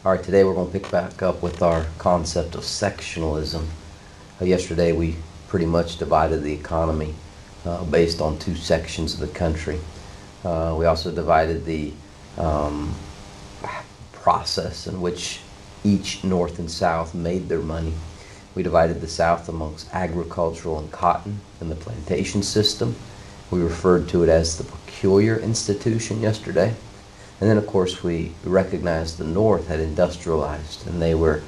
All right, today we're going to pick back up with our concept of sectionalism. Yesterday we pretty much divided the economy based on two sections of the country. We also divided the process in which each North and South made their money. We divided the South amongst agricultural and cotton and the plantation system. We referred to it as the peculiar institution yesterday. And then, of course, we recognized the North had industrialized and they were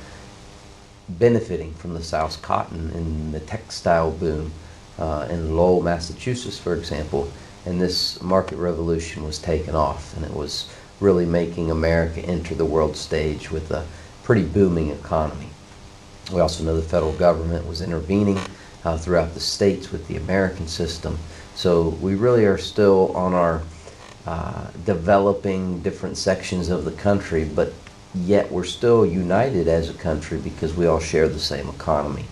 benefiting from the South's cotton in the textile boom in Lowell, Massachusetts, for example. And this market revolution was taken off, and it was really making America enter the world stage with a pretty booming economy. We also know the federal government was intervening throughout the states with the American system. So we really are still on our developing different sections of the country, but yet we're still united as a country because we all share the same economy.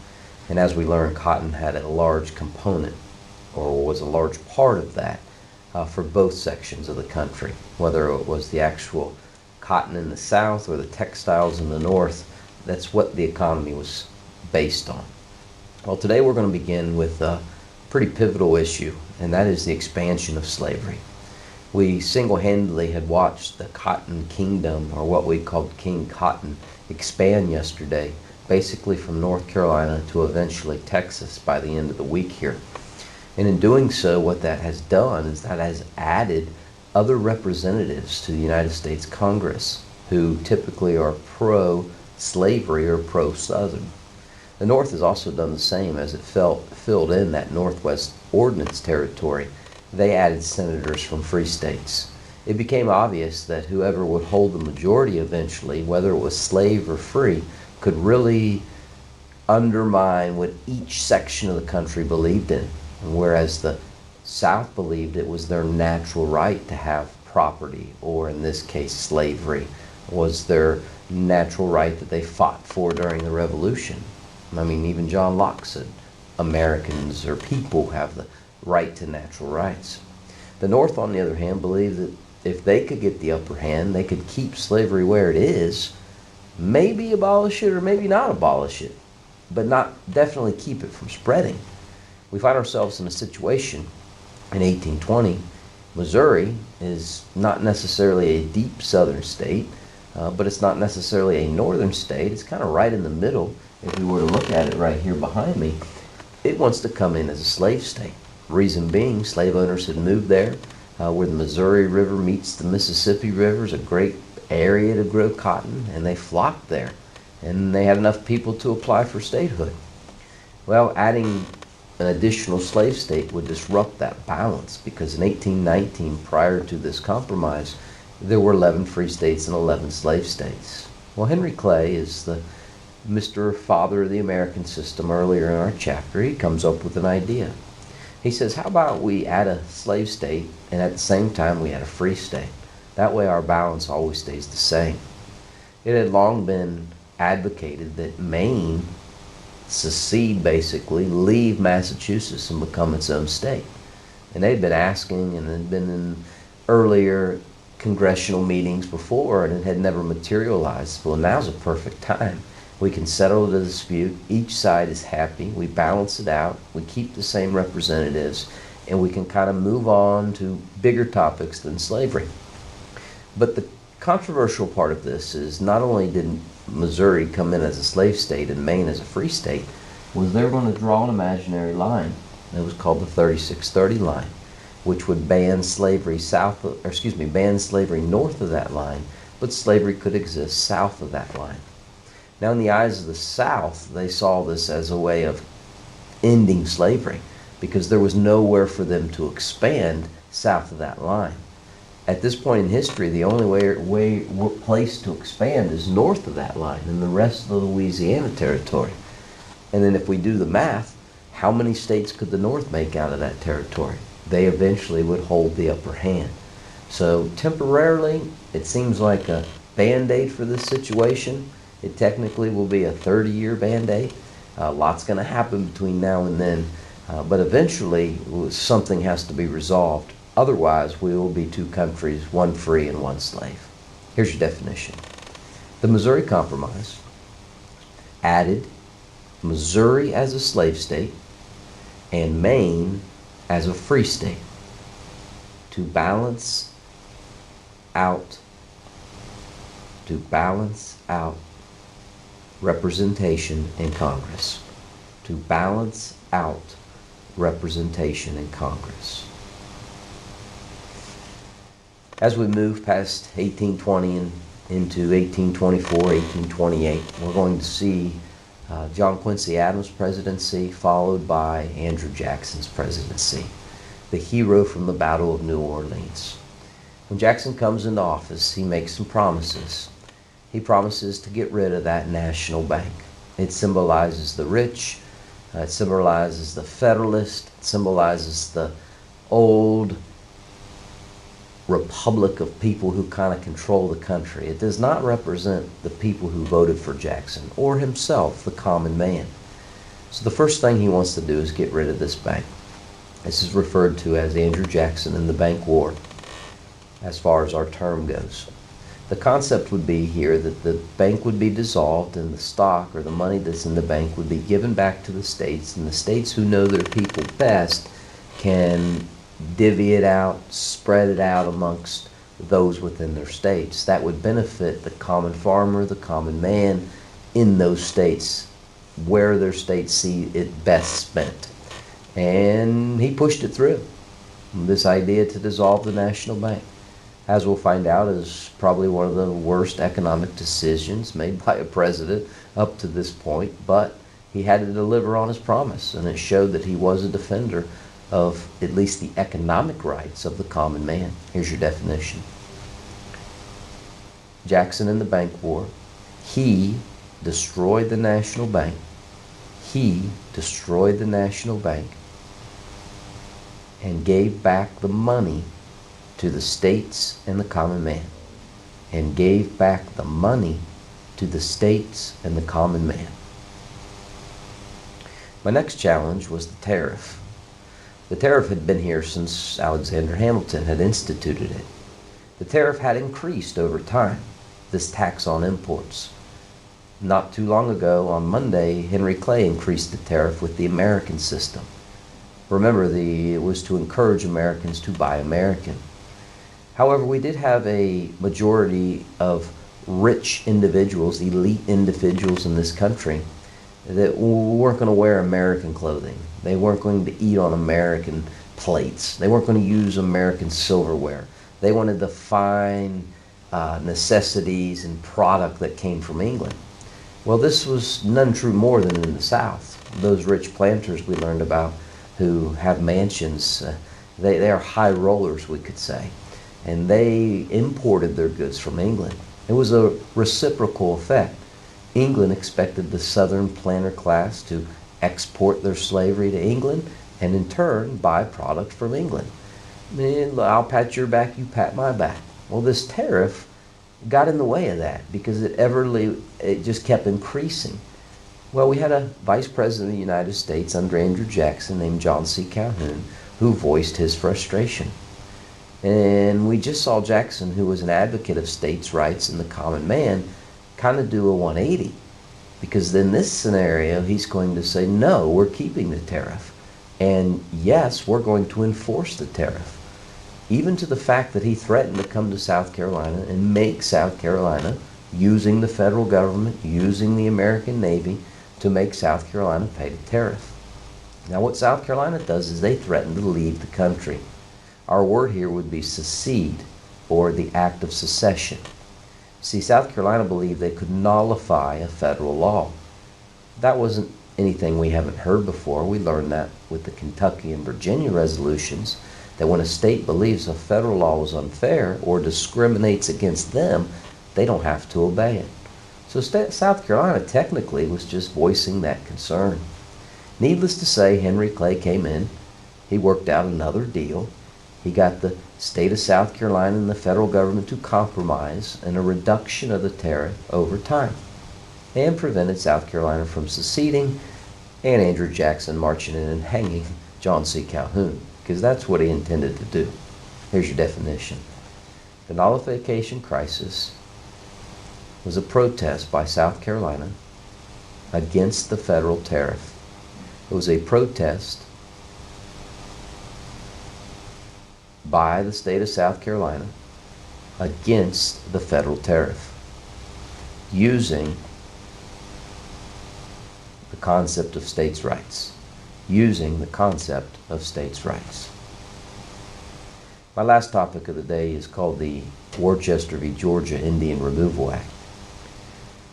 And as we learned, cotton had a large component, or was a large part of that, for both sections of the country, whether it was the actual cotton in the South or the textiles in the North. That's what the economy was based on. Well, today we're going to begin with a pretty pivotal issue, and that is the expansion of slavery. We single-handedly had watched the Cotton Kingdom, or what we called King Cotton, expand yesterday, basically from North Carolina to eventually Texas by the end of the week here. And in doing so, what that has done is that has added other representatives to the United States Congress who typically are pro-slavery or pro-Southern. The North has also done the same as it filled in that Northwest Ordinance territory. They added senators from free states. It became obvious that whoever would hold the majority eventually, whether it was slave or free, could really undermine what each section of the country believed in. And whereas the South believed it was their natural right to have property, or in this case slavery, was their natural right that they fought for during the Revolution. I mean, even John Locke said Americans or people have the right to natural rights. The North, on the other hand, believed that if they could get the upper hand, they could keep slavery where it is, maybe abolish it or maybe not abolish it, but not definitely keep it from spreading. We find ourselves in a situation in 1820. Missouri is not necessarily a deep southern state, but it's not necessarily a northern state. It's kind of right in the middle. If we were to look at it right here behind me, it wants to come in as a slave state. Reason being, slave owners had moved there where the Missouri River meets the Mississippi River. Is a great area to grow cotton, and they flocked there. And they had enough people to apply for statehood. Well, adding an additional slave state would disrupt that balance, because in 1819, prior to this compromise, there were 11 free states and 11 slave states. Well, Henry Clay is the Mr. Father of the American system. Earlier in our chapter, he comes up with an idea. He says, how about we add a slave state and at the same time we add a free state? That way our balance always stays the same. It had long been advocated that Maine secede, basically, leave Massachusetts and become its own state. And they'd been asking, and had been in earlier congressional meetings before, and it had never materialized. Well, now's a perfect time. We can settle the dispute. Each side is happy. We balance it out. We keep the same representatives, and we can kind of move on to bigger topics than slavery. But the controversial part of this is not only did Missouri come in as a slave state and Maine as a free state, was they're going to draw an imaginary line. It was called the 3630 line, which would ban slavery ban slavery north of that line, but slavery could exist south of that line. Now, in the eyes of the South, they saw this as a way of ending slavery because there was nowhere for them to expand south of that line. At this point in history, the only place to expand is north of that line and the rest of the Louisiana territory. And then if we do the math, how many states could the North make out of that territory? They eventually would hold the upper hand. So temporarily, it seems like a Band-Aid for this situation. It technically will be a 30-year Band-Aid. Lots going to happen between now and then, but eventually something has to be resolved. Otherwise, we will be two countries, one free and one slave. Here's your definition. The Missouri Compromise added Missouri as a slave state and Maine as a free state to balance out representation in Congress. To balance out representation in Congress. As we move past 1820 and into 1824, 1828, we're going to see John Quincy Adams' presidency followed by Andrew Jackson's presidency, the hero from the Battle of New Orleans. When Jackson comes into office, he makes some promises. He promises to get rid of that national bank. It symbolizes the rich, it symbolizes the Federalist, it symbolizes the old republic of people who kind of control the country. It does not represent the people who voted for Jackson or himself, the common man. So the first thing he wants to do is get rid of this bank. This is referred to as Andrew Jackson and the Bank War, as far as our term goes. The concept would be here that the bank would be dissolved and the stock or the money that's in the bank would be given back to the states, and the states who know their people best can divvy it out, spread it out amongst those within their states. That would benefit the common farmer, the common man in those states, where their states see it best spent. And he pushed it through, this idea to dissolve the national bank. As we'll find out, is probably one of the worst economic decisions made by a president up to this point, but he had to deliver on his promise, and it showed that he was a defender of at least the economic rights of the common man. Here's your definition. Jackson and the Bank War. He destroyed the national bank. He destroyed the national bank and gave back the money to the states and the common man. And gave back the money to the states and the common man. My next challenge was the tariff. The tariff had been here since Alexander Hamilton had instituted it. The tariff had increased over time, this tax on imports. Not too long ago, on Monday, Henry Clay increased the tariff with the American system. Remember, it was to encourage Americans to buy American. However, we did have a majority of rich individuals, elite individuals in this country, that weren't going to wear American clothing. They weren't going to eat on American plates. They weren't going to use American silverware. They wanted the fine necessities and product that came from England. Well, this was none true more than in the South. Those rich planters we learned about who have mansions, they are high rollers, we could say. And they imported their goods from England. It was a reciprocal effect. England expected the southern planter class to export their slavery to England and in turn buy product from England. And I'll pat your back, you pat my back. Well, this tariff got in the way of that because it just kept increasing. Well, we had a vice president of the United States under Andrew Jackson named John C. Calhoun who voiced his frustration. And we just saw Jackson, who was an advocate of states' rights and the common man, kind of do a 180. Because in this scenario, he's going to say, no, we're keeping the tariff. And yes, we're going to enforce the tariff. Even to the fact that he threatened to come to South Carolina and make South Carolina, using the federal government, using the American Navy, to make South Carolina pay the tariff. Now what South Carolina does is they threaten to leave the country. Our word here would be secede, or the act of secession. See, South Carolina believed they could nullify a federal law. That wasn't anything we haven't heard before. We learned that with the Kentucky and Virginia resolutions, that when a state believes a federal law is unfair or discriminates against them, they don't have to obey it. So South Carolina technically was just voicing that concern. Needless to say, Henry Clay came in. He worked out another deal. He got the state of South Carolina and the federal government to compromise in a reduction of the tariff over time, and prevented South Carolina from seceding and Andrew Jackson marching in and hanging John C. Calhoun, because that's what he intended to do. Here's your definition. The nullification crisis was a protest by South Carolina against the federal tariff. It was a protest by the state of South Carolina against the federal tariff, using the concept of states' rights. My last topic of the day is called the Worcester v. Georgia Indian Removal Act.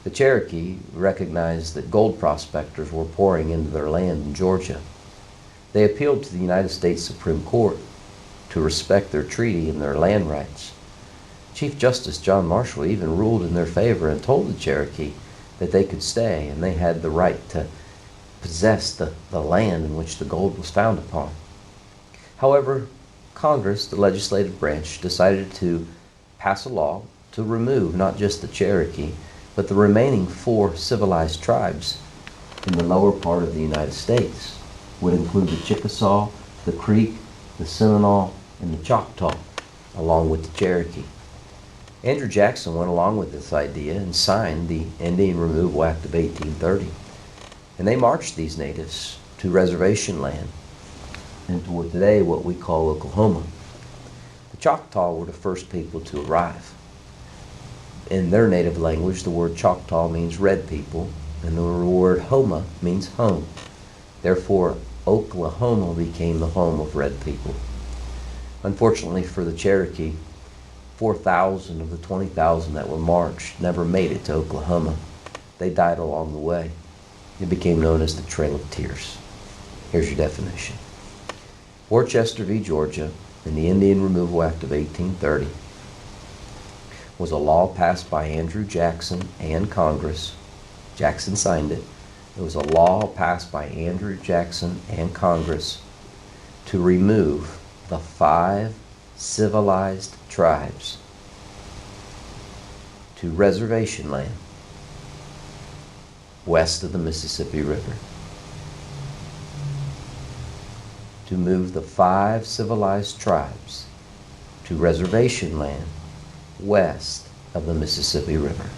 The Cherokee recognized that gold prospectors were pouring into their land in Georgia. They appealed to the United States Supreme Court to respect their treaty and their land rights. Chief Justice John Marshall even ruled in their favor and told the Cherokee that they could stay and they had the right to possess the land in which the gold was found upon. However, Congress, the legislative branch, decided to pass a law to remove not just the Cherokee, but the remaining 4 civilized tribes in the lower part of the United States, would include the Chickasaw, the Creek, the Seminole, and the Choctaw, along with the Cherokee. Andrew Jackson went along with this idea and signed the Indian Removal Act of 1830. And they marched these natives to reservation land into today what we call Oklahoma. The Choctaw were the first people to arrive. In their native language, the word Choctaw means red people, and the word Homa means home. Therefore, Oklahoma became the home of red people. Unfortunately for the Cherokee, 4,000 of the 20,000 that were marched never made it to Oklahoma. They died along the way. It became known as the Trail of Tears. Here's your definition. Worcester v. Georgia and the Indian Removal Act of 1830 was a law passed by Andrew Jackson and Congress. Jackson signed it. It was a law passed by Andrew Jackson and Congress to remove the 5 civilized tribes to reservation land west of the Mississippi River. To move the 5 civilized tribes to reservation land west of the Mississippi River.